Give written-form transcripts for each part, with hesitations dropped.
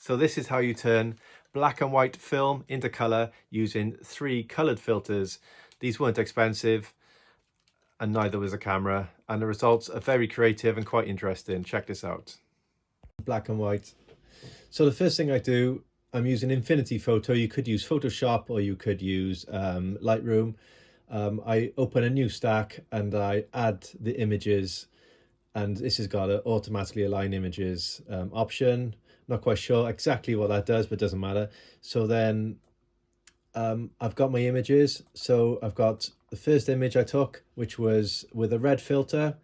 So this is how you turn black and white film into color using 3 colored filters. These weren't expensive and neither was a camera, and the results are very creative and quite interesting. Check this out. Black and white. So the first thing I do, I'm using Affinity Photo. You could use Photoshop or you could use Lightroom. I open a new stack and I add the images, and this has got an automatically align images option. Not quite sure exactly what that does, but it doesn't matter. So then I've got my images. So I've got the first image I took, which was with a red filter.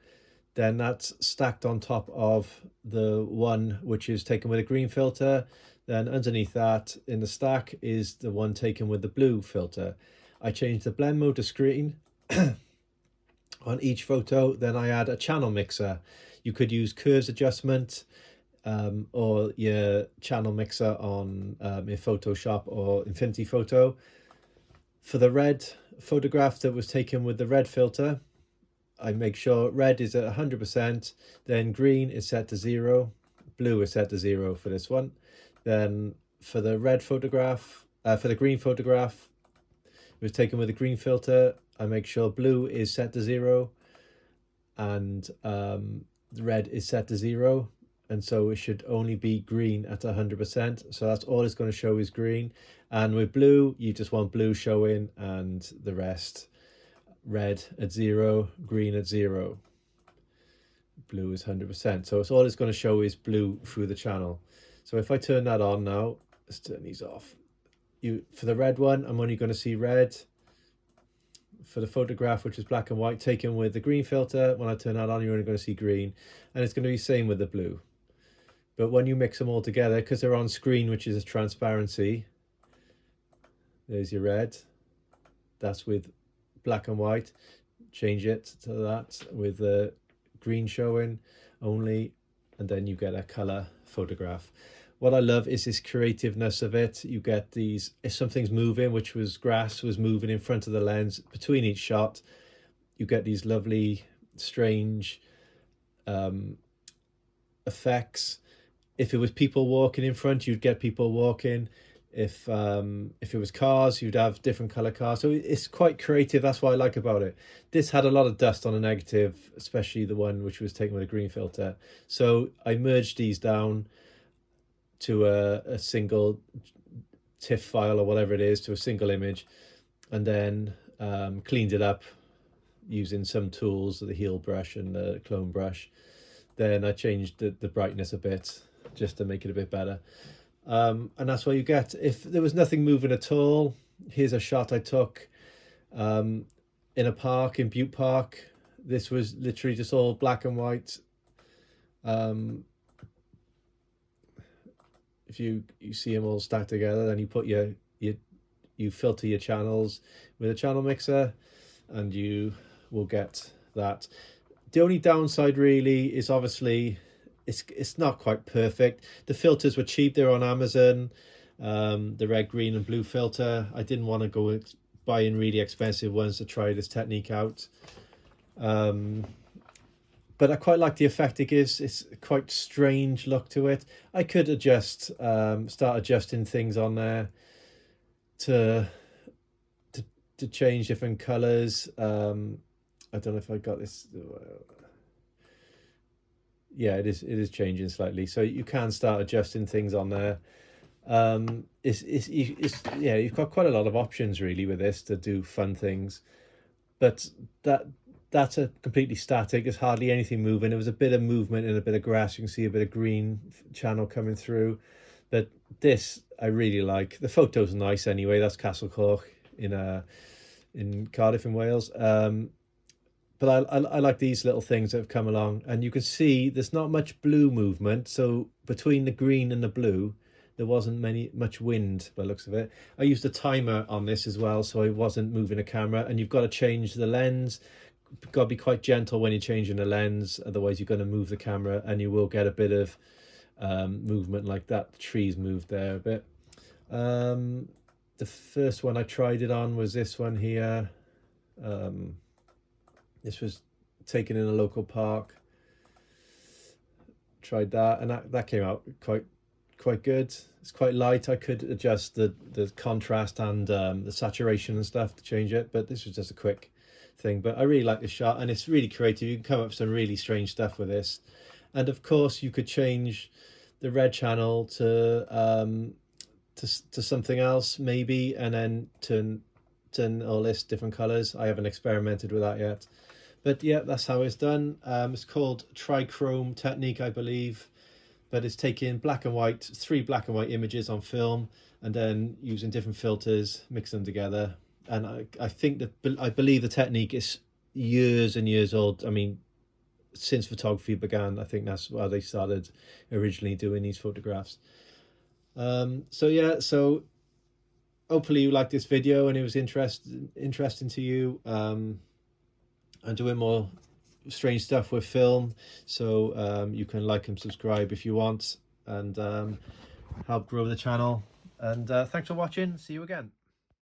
Then that's stacked on top of the one which is taken with a green filter. Then underneath that in the stack is the one taken with the blue filter. I change the blend mode to screen on each photo. Then I add a channel mixer. You could use curves adjustment or your channel mixer on in Photoshop or Affinity Photo. For the red photograph that was taken with the red filter, I make sure red is at 100%, then green is set to 0, blue is set to 0 for this one. Then for the red photograph, for the green photograph, it was taken with a green filter, I make sure blue is set to 0 and red is set to 0. And so it should only be green at 100%. So that's all it's going to show is green. And with blue, you just want blue showing and the rest red at 0, green at 0. Blue is 100%. So it's all it's going to show is blue through the channel. So if I turn that on now, let's turn these off. For the red one, I'm only going to see red. For the photograph, which is black and white, taken with the green filter, when I turn that on, you're only going to see green. And it's going to be the same with the blue. But when you mix them all together, because they're on screen, which is a transparency, there's your red. That's with black and white. Change it to that with the green showing only, and then you get a color photograph. What I love is this creativeness of it. You get these, if something's moving, which was grass was moving in front of the lens between each shot, you get these lovely strange effects. If it was people walking in front, you'd get people walking. If it was cars, you'd have different color cars. So it's quite creative. That's what I like about it. This had a lot of dust on a negative, especially the one which was taken with a green filter. So I merged these down to a single TIFF file or whatever it is, to a single image, and then cleaned it up using some tools, the heel brush and the clone brush. Then I changed the brightness a bit just to make it a bit better. And that's what you get. If there was nothing moving at all, here's a shot I took in a park, in Butte Park. This was literally just all black and white. If you see them all stacked together, then you put you filter your channels with a channel mixer, and you will get that. The only downside really is obviously it's not quite perfect. The filters were cheap. They're on Amazon, the red, green and blue filter. I didn't want to go buying really expensive ones to try this technique out. But I quite like the effect it gives. It's a quite strange look to it. I could adjust, start adjusting things on there to change different colors. I don't know if I got this. Yeah, it is changing slightly. So you can start adjusting things on there. Yeah, you've got quite a lot of options really with this to do fun things. But that's a completely static. There's hardly anything moving. There was a bit of movement and a bit of grass. You can see a bit of green channel coming through. But this I really like. The photo's nice anyway. That's Castle Cork in Cardiff in Wales. But I like these little things that have come along, and you can see there's not much blue movement. So between the green and the blue, there wasn't much wind by the looks of it. I used a timer on this as well, so I wasn't moving the camera. And you've got to change the lens. You've got to be quite gentle when you're changing the lens, otherwise you're going to move the camera, and you will get a bit of movement like that. The trees moved there a bit. The first one I tried it on was this one here. This was taken in a local park. Tried that, and that came out quite quite good. It's quite light. I could adjust the contrast and the saturation and stuff to change it, but this was just a quick thing. But I really like this shot, and it's really creative. You can come up with some really strange stuff with this. And of course you could change the red channel to something else maybe, and then turn all this different colors. I haven't experimented with that yet, but yeah, that's how it's done. It's called Trichrome technique, I believe, but it's taking black and white, 3 black and white images on film, and then using different filters, mix them together. And I believe the technique is years and years old. I mean, since photography began, I think that's why they started originally doing these photographs. So yeah, so hopefully you liked this video and it was interesting to you. I'm doing more strange stuff with film, so you can like and subscribe if you want, and help grow the channel. And thanks for watching. See you again.